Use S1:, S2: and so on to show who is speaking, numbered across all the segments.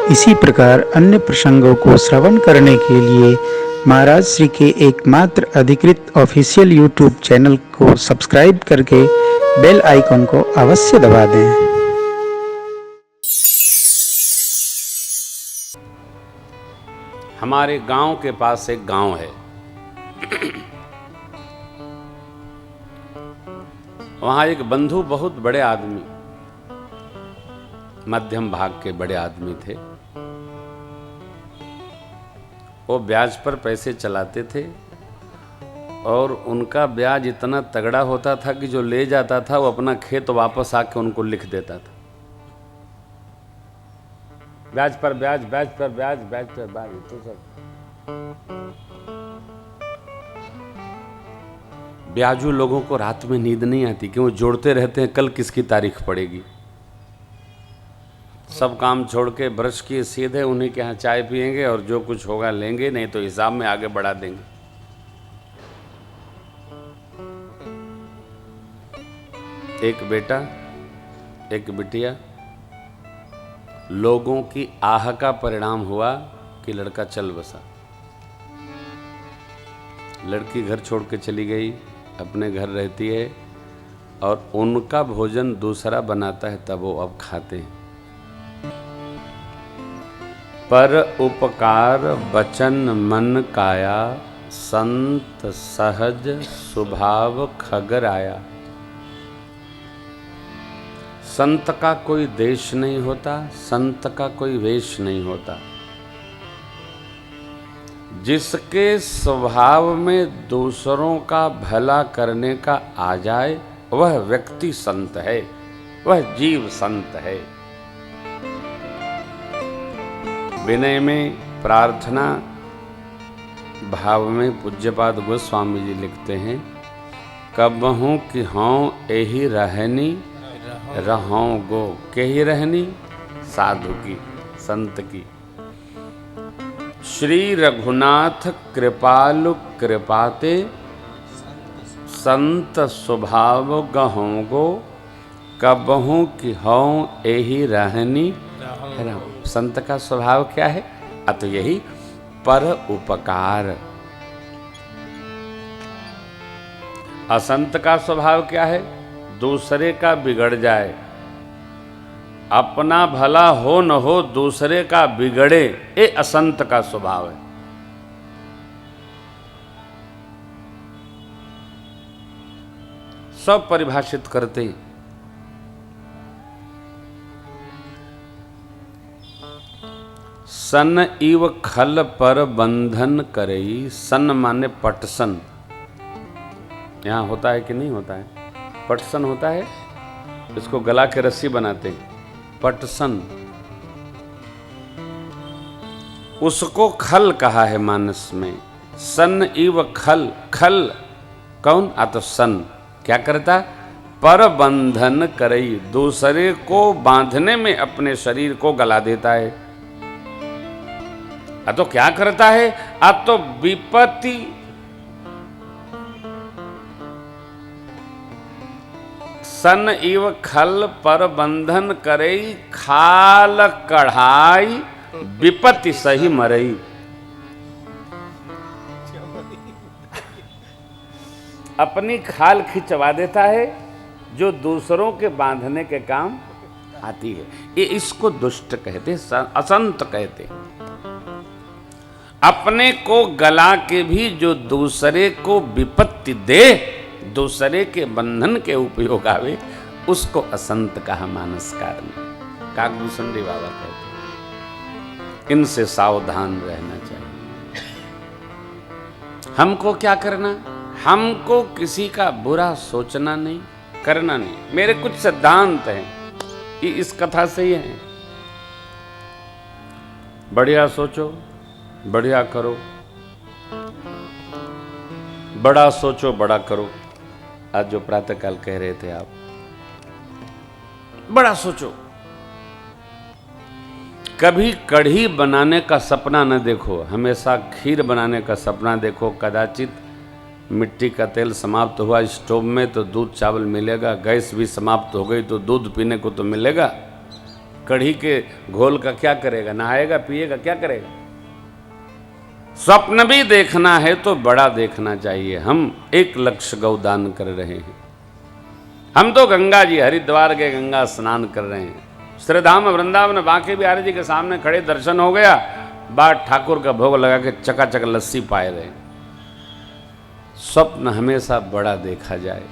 S1: इसी प्रकार अन्य प्रसंगों को श्रवण करने के लिए महाराज श्री के एकमात्र अधिकृत ऑफिशियल यूट्यूब चैनल को सब्सक्राइब करके बेल आइकन को अवश्य दबा दें।
S2: हमारे गांव के पास एक गांव है। वहां एक बंधु बहुत बड़े आदमी, मध्यम भाग के बड़े आदमी थे। वो ब्याज पर पैसे चलाते थे और उनका ब्याज इतना तगड़ा होता था कि जो ले जाता था वो अपना खेत वापस आके उनको लिख देता था। ब्याज पर ब्याज, ब्याज पर ब्याज, ब्याज पर ब्याज। तो सब ब्याजू लोगों को रात में नींद नहीं आती कि वो जोड़ते रहते हैं कल किसकी तारीख पड़ेगी। सब काम छोड़ के ब्रश किए सीधे उन्हीं के यहाँ चाय पिएंगे और जो कुछ होगा लेंगे, नहीं तो हिसाब में आगे बढ़ा देंगे। एक बेटा, एक बिटिया। लोगों की आह का परिणाम हुआ कि लड़का चल बसा। लड़की घर छोड़ के चली गई, अपने घर रहती है और उनका भोजन दूसरा बनाता है, तब वो अब खाते हैं। पर उपकार बचन मन काया, संत सहज स्वभाव खगर आया। संत का कोई देश नहीं होता, संत का कोई वेश नहीं होता। जिसके स्वभाव में दूसरों का भला करने का आ जाए वह व्यक्ति संत है, वह जीव संत है। विनय में, प्रार्थना भाव में पूज्यपाद गोस्वामी जी लिखते हैं, कबहूँ कि हों एही रहनी रहों गो, के ही रहनी साधु की, संत की। श्री रघुनाथ कृपालु कृपाते, संत स्वभाव गहों गो, कबहूँ कि हों एही रहनी रहों। संत का स्वभाव क्या है? अत यही पर उपकार। असंत का स्वभाव क्या है? दूसरे का बिगड़ जाए, अपना भला हो न हो दूसरे का बिगड़े, ये असंत का स्वभाव है। सब परिभाषित करते सन इव खल पर बंधन करई। सन माने पटसन। यहां होता है कि नहीं होता है? पटसन होता है, इसको गला के रस्सी बनाते हैं, पटसन। उसको खल कहा है मानस में। सन इव खल। खल कौन? तो सन क्या करता? पर बंधन करई, दूसरे को बांधने में अपने शरीर को गला देता है। तो क्या करता है? तो विपत्ति, सन इव खल पर बंधन करई, खाल कढ़ाई विपत्ति सही मरई। अपनी खाल खिंचवा देता है जो दूसरों के बांधने के काम आती है। ये इसको दुष्ट कहते, असंत कहते। अपने को गला के भी जो दूसरे को विपत्ति दे, दूसरे के बंधन के उपयोग आवे, उसको असंत कहा मानसकार में। काकभूषण बाबा कहते, इनसे सावधान रहना चाहिए। हमको क्या करना? हमको किसी का बुरा सोचना नहीं, करना नहीं। मेरे कुछ सिद्धांत हैं, ये इस कथा से ही हैं। बढ़िया सोचो, बढ़िया करो, बड़ा सोचो, बड़ा करो। आज जो प्रातःकाल कह रहे थे आप, बड़ा सोचो। कभी कढ़ी बनाने का सपना न देखो, हमेशा खीर बनाने का सपना देखो। कदाचित मिट्टी का तेल समाप्त हुआ स्टोव में तो दूध चावल मिलेगा, गैस भी समाप्त हो गई तो दूध पीने को तो मिलेगा। कढ़ी के घोल का क्या करेगा, नहाएगा पिएगा, क्या करेगा। स्वप्न भी देखना है तो बड़ा देखना चाहिए। हम एक लक्ष्य गौदान कर रहे हैं। हम तो गंगा जी हरिद्वार के गंगा स्नान कर रहे हैं, श्रीधाम वृंदावन बांके बिहारी जी के सामने खड़े दर्शन हो गया, बाद ठाकुर का भोग लगा के चकाचक लस्सी पाए रहे। स्वप्न हमेशा बड़ा देखा जाए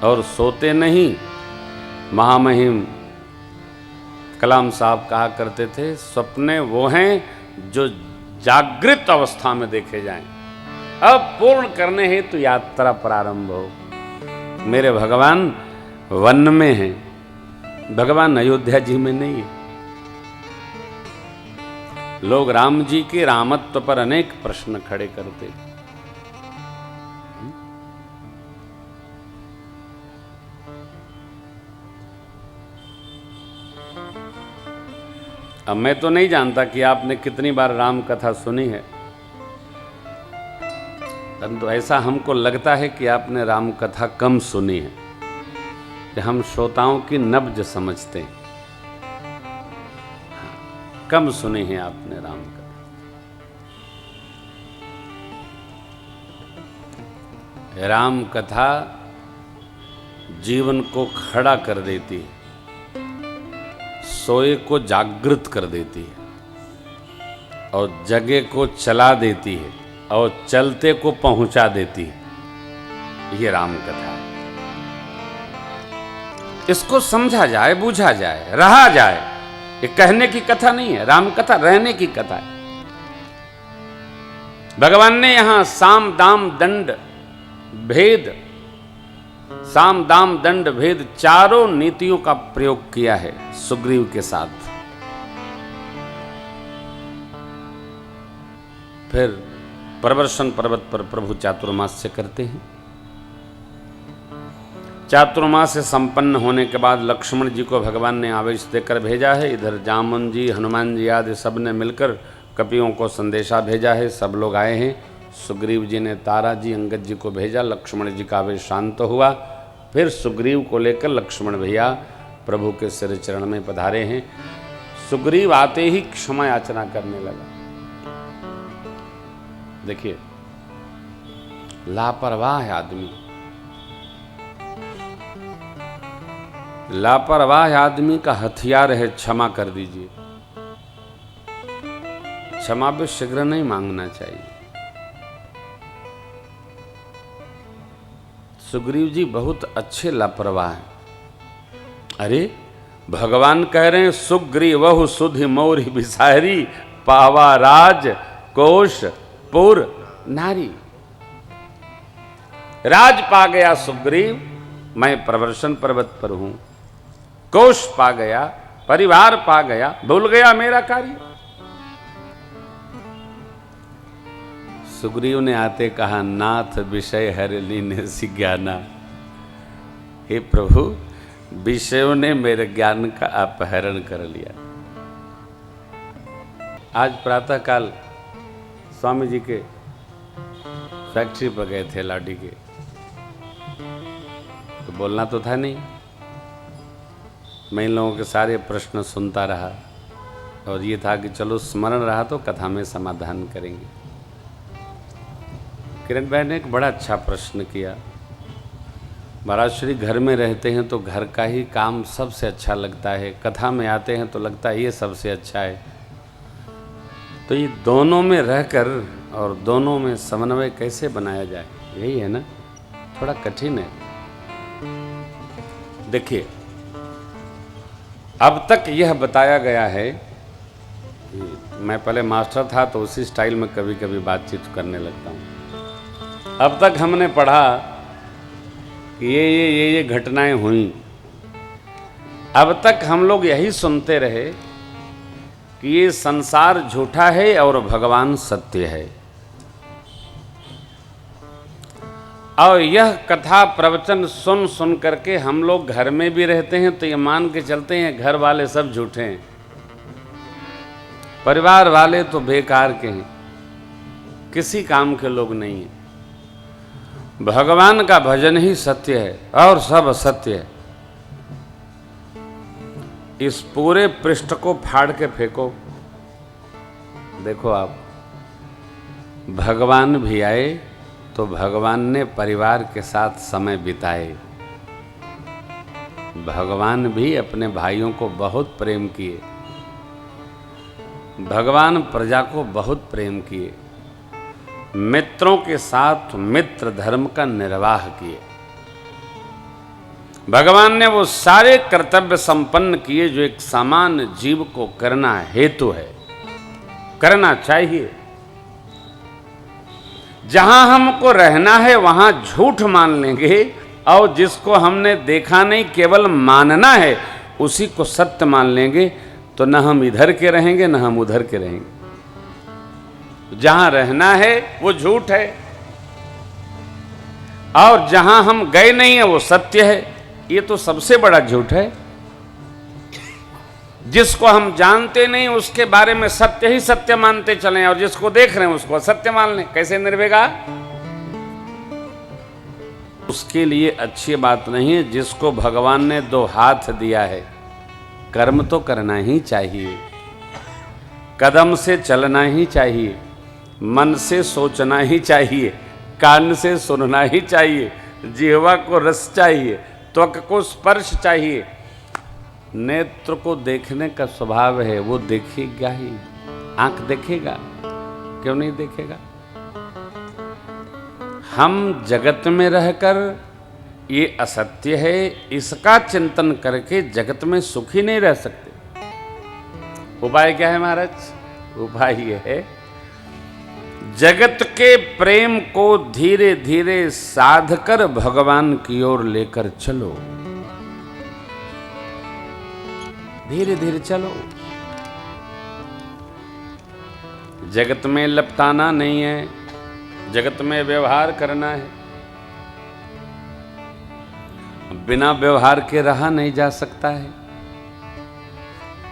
S2: और सोते नहीं। महामहिम कलाम साहब कहा करते थे, सपने वो हैं जो जागृत अवस्था में देखे जाएं। अब पूर्ण करने हेतु यात्रा प्रारंभ हो। मेरे भगवान वन में हैं, भगवान अयोध्या जी में नहीं है। लोग राम जी के रामत्व पर अनेक प्रश्न खड़े करते। अब मैं तो नहीं जानता कि आपने कितनी बार राम कथा सुनी है, परंतु ऐसा हमको लगता है कि आपने राम कथा कम सुनी है, कि हम श्रोताओं की नब्ज समझते हैं। कम सुनी है आपने राम कथा। राम कथा जीवन को खड़ा कर देती है, सोए को जागृत कर देती है और जगे को चला देती है और चलते को पहुंचा देती है। ये राम कथा है। इसको समझा जाए, बूझा जाए, रहा जाए। ये कहने की कथा नहीं है, राम कथा रहने की कथा है। भगवान ने यहां साम दाम दंड भेद, साम दाम दंड भेद चारों नीतियों का प्रयोग किया है सुग्रीव के साथ। फिर प्रवर्षण पर्वत पर प्रभु चातुर्मास्य करते हैं। चातुर्मास से संपन्न होने के बाद लक्ष्मण जी को भगवान ने आवेश देकर भेजा है। इधर जामुन जी, हनुमान जी आदि सब ने मिलकर कपियों को संदेशा भेजा है। सब लोग आए हैं। सुग्रीव जी ने तारा जी, अंगद जी को भेजा। लक्ष्मण जी का आवेश शांत हुआ। फिर सुग्रीव को लेकर लक्ष्मण भैया प्रभु के सिर चरण में पधारे हैं। सुग्रीव आते ही क्षमा याचना करने लगा। देखिए, लापरवाह है आदमी, लापरवाह आदमी का हथियार है क्षमा कर दीजिए। क्षमा भी शीघ्र नहीं मांगना चाहिए। सुग्रीव जी बहुत अच्छे लापरवाह हैं। अरे भगवान कह रहे हैं सुग्रीवहु सुधि मौरि बिसारी पावा राज कोश पुर नारी। राज पा गया सुग्रीव, मैं प्रवर्षण पर्वत पर हूं। कोश पा गया, परिवार पा गया, भूल गया मेरा कार्य। सुग्रीव ने आते कहा, नाथ विषय हर लीने ज्ञाना। हे प्रभु, विषयों ने मेरे ज्ञान का अपहरण कर लिया। आज प्रातःकाल स्वामी जी के फैक्ट्री पर गए थे लाडी के, तो बोलना तो था नहीं। मैं इन लोगों के सारे प्रश्न सुनता रहा और ये था कि चलो स्मरण रहा तो कथा में समाधान करेंगे। किरण बहन ने एक बड़ा अच्छा प्रश्न किया। महाराज श्री घर में रहते हैं तो घर का ही काम सबसे अच्छा लगता है, कथा में आते हैं तो लगता है ये सबसे अच्छा है। तो ये दोनों में रहकर और दोनों में समन्वय कैसे बनाया जाए, यही है ना, थोड़ा कठिन है। देखिए, अब तक यह बताया गया है, मैं पहले मास्टर था तो उसी स्टाइल में कभी कभी बातचीत करने लगता हूँ। अब तक हमने पढ़ा कि ये घटनाएं हुई। अब तक हम लोग यही सुनते रहे कि ये संसार झूठा है और भगवान सत्य है। और यह कथा प्रवचन सुन सुन करके हम लोग घर में भी रहते हैं तो ये मान के चलते हैं घर वाले सब झूठे हैं, परिवार वाले तो बेकार के हैं, किसी काम के लोग नहीं हैं। भगवान का भजन ही सत्य है और सब असत्य है। इस पूरे पृष्ठ को फाड़ के फेंको। देखो आप, भगवान भी आए तो भगवान ने परिवार के साथ समय बिताए। भगवान भी अपने भाइयों को बहुत प्रेम किए। भगवान प्रजा को बहुत प्रेम किए। मित्रों के साथ मित्र धर्म का निर्वाह किए। भगवान ने वो सारे कर्तव्य संपन्न किए जो एक सामान्य जीव को करना हेतु है, करना चाहिए। जहां हमको रहना है वहां झूठ मान लेंगे और जिसको हमने देखा नहीं केवल मानना है उसी को सत्य मान लेंगे, तो न हम इधर के रहेंगे न हम उधर के रहेंगे। जहां रहना है वो झूठ है और जहां हम गए नहीं है वो सत्य है। ये तो सबसे बड़ा झूठ है। जिसको हम जानते नहीं उसके बारे में सत्य ही सत्य मानते चलें और जिसको देख रहे हैं उसको असत्य मान लें, कैसे निर्वेगा? उसके लिए अच्छी बात नहीं है। जिसको भगवान ने 2 हाथ दिया है, कर्म तो करना ही चाहिए, कदम से चलना ही चाहिए, मन से सोचना ही चाहिए, कान से सुनना ही चाहिए, जिह्वा को रस चाहिए, त्वक को स्पर्श चाहिए, नेत्र को देखने का स्वभाव है, वो देखेगा ही। आंख देखेगा, क्यों नहीं देखेगा? हम जगत में रहकर ये असत्य है इसका चिंतन करके जगत में सुखी नहीं रह सकते। उपाय क्या है महाराज? उपाय ये है, जगत के प्रेम को धीरे धीरे साध कर भगवान की ओर लेकर चलो। धीरे धीरे चलो। जगत में लपटाना नहीं है, जगत में व्यवहार करना है। बिना व्यवहार के रहा नहीं जा सकता है।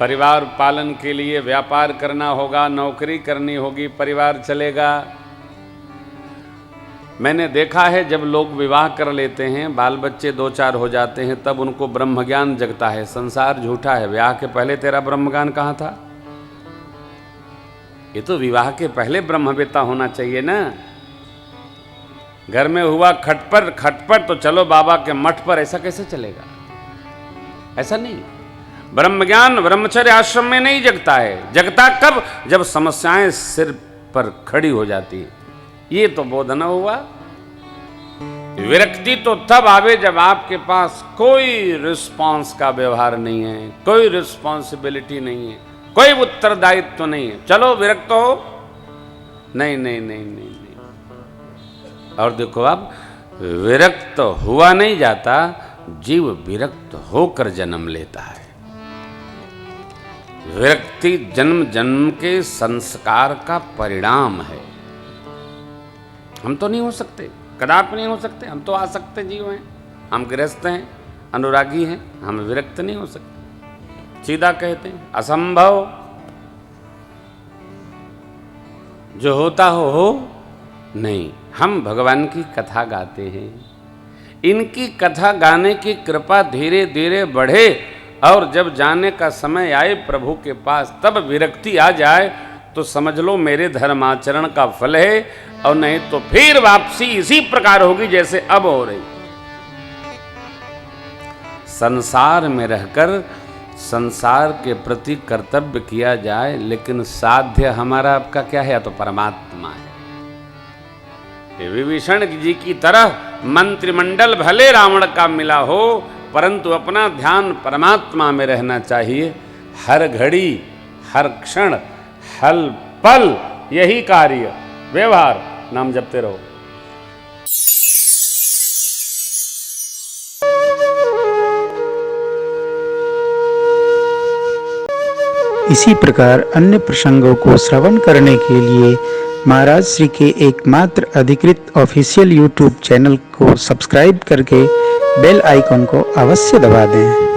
S2: परिवार पालन के लिए व्यापार करना होगा, नौकरी करनी होगी, परिवार चलेगा। मैंने देखा है जब लोग विवाह कर लेते हैं, बाल बच्चे 2-4 हो जाते हैं, तब उनको ब्रह्म ज्ञान जगता है। संसार झूठा है। ब्याह के पहले तेरा ब्रह्म ज्ञान कहाँ था? ये तो विवाह के पहले ब्रह्मवेत्ता होना चाहिए ना। घर में हुआ खटपट तो चलो बाबा के मठ पर, ऐसा कैसे चलेगा? ऐसा नहीं। ब्रह्म ज्ञान ब्रह्मचर्य आश्रम में नहीं जगता है। जगता कब? जब समस्याएं सिर पर खड़ी हो जाती है। ये तो बोधना हुआ। विरक्ति तो तब आवे जब आपके पास कोई रिस्पांस का व्यवहार नहीं है, कोई रिस्पॉन्सिबिलिटी नहीं है, कोई उत्तरदायित्व नहीं है। चलो विरक्त हो? नहीं नहीं नहीं नहीं नहीं। और देखो अब विरक्त हुआ नहीं जाता, जीव विरक्त होकर जन्म लेता है। विरक्ति जन्म जन्म के संस्कार का परिणाम है। हम तो नहीं हो सकते, कदापि नहीं हो सकते। हम तो आसक्त जीव हैं, हम गृहस्थ हैं, अनुरागी हैं, हम विरक्त नहीं हो सकते। सीधा कहते हैं असंभव। जो होता हो नहीं। हम भगवान की कथा गाते हैं। इनकी कथा गाने की कृपा धीरे धीरे बढ़े और जब जाने का समय आए प्रभु के पास, तब विरक्ति आ जाए तो समझ लो मेरे धर्माचरण का फल है, और नहीं तो फिर वापसी इसी प्रकार होगी जैसे अब हो रही। संसार में रहकर संसार के प्रति कर्तव्य किया जाए, लेकिन साध्य हमारा आपका क्या है? या तो परमात्मा है। विभीषण जी की तरह मंत्रिमंडल भले रावण का मिला हो, परंतु अपना ध्यान परमात्मा में रहना चाहिए। हर घड़ी, हर क्षण, हर पल यही कार्य, व्यवहार, नाम जपते रहो।
S1: इसी प्रकार अन्य प्रसंगों को श्रवण करने के लिए महाराज श्री के एकमात्र अधिकृत ऑफिशियल YouTube चैनल को सब्सक्राइब करके बेल आइकन को अवश्य दबा दें।